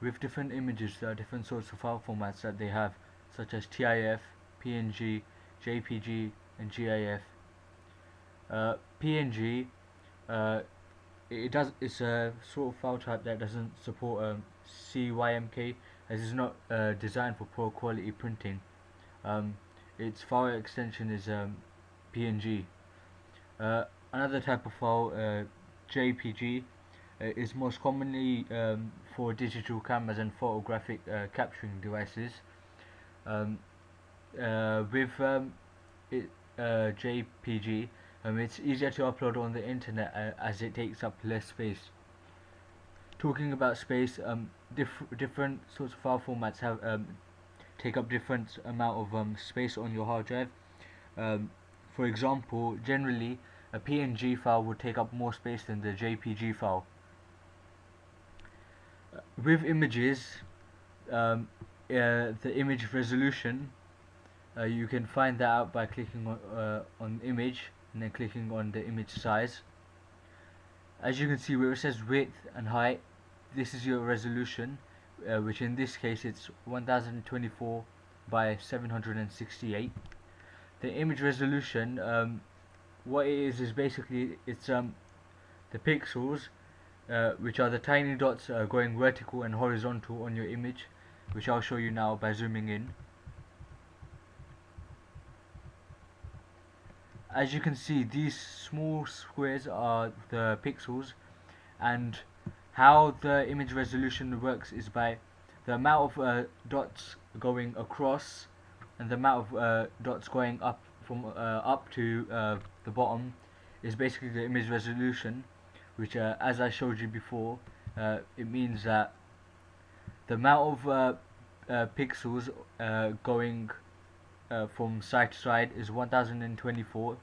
with different images, there are different sorts of file formats that they have, such as TIF, PNG, JPG, and GIF. PNG, it's a sort of file type that doesn't support CYMK, as it's not designed for poor quality printing. Its file extension is PNG. Another type of file, JPG, is most commonly for digital cameras and photographic capturing devices. With JPG, it's easier to upload on the internet as it takes up less space. Talking about space, different sorts of file formats have take up different amount of space on your hard drive. For example, generally a PNG file would take up more space than the JPG file. With images, the image resolution, you can find that out by clicking on image and then clicking on the image size. As you can see, where it says width and height, this is your resolution, which in this case it's 1024 by 768. The image resolution, what it is basically it's the pixels, which are the tiny dots going vertical and horizontal on your image, which I'll show you now by zooming in. As you can see, these small squares are the pixels, and how the image resolution works is by the amount of dots going across and the amount of dots going up from up to the bottom is basically the image resolution, which as I showed you before, it means that the amount of pixels going from side to side is 1024,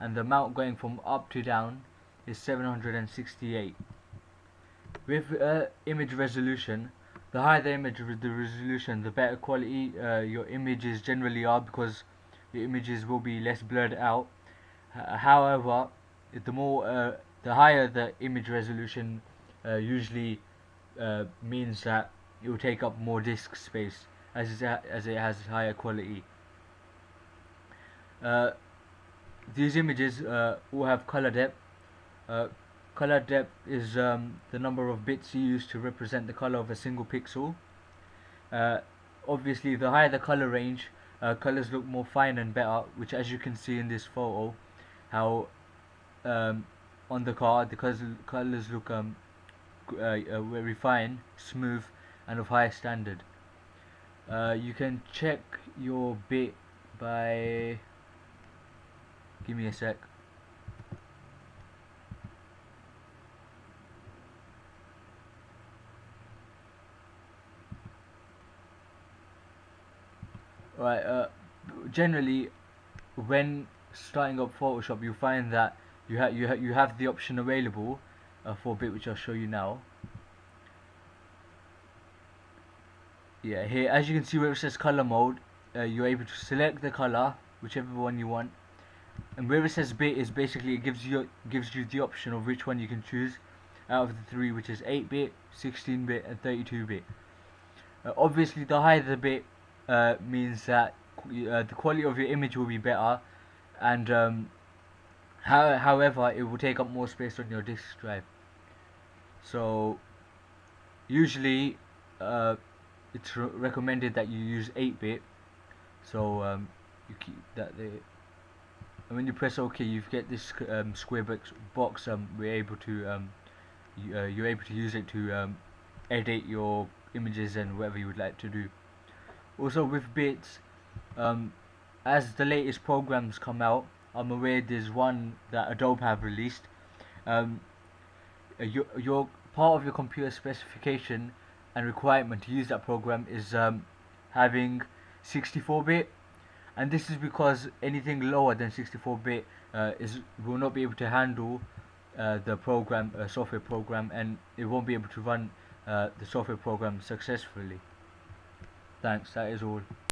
and the amount going from up to down is 768. With image resolution, the higher the image resolution, the better quality your images generally are, because your images will be less blurred out. However, the higher the image resolution usually means that it will take up more disk space, as it has higher quality. These images all have color depth. Color depth is the number of bits you use to represent the color of a single pixel. Obviously, the higher the color range, colors look more fine and better, which, as you can see in this photo, how on the car the colors look very fine, smooth, and of high standard. You can check your bit by, give me a sec. Right, generally when starting up Photoshop, you find that you have the option available for bit, which I'll show you now. Yeah, here, as you can see where it says color mode, you're able to select the color, whichever one you want, and where it says bit is basically it gives you the option of which one you can choose out of the three, which is 8-bit, 16-bit, and 32-bit. Obviously, the higher the bit means that the quality of your image will be better, and however, it will take up more space on your disk drive. So usually it's recommended that you use 8-bit, so you keep that there. And when you press OK, you get this square box. You're able to use it to edit your images and whatever you would like to do. Also, with bits, as the latest programs come out, I'm aware there's one that Adobe have released. Your part of your computer specification and requirement to use that program is having 64-bit, and this is because anything lower than 64-bit will not be able to handle the program, software program, and it won't be able to run the software program successfully. Thanks, that is all.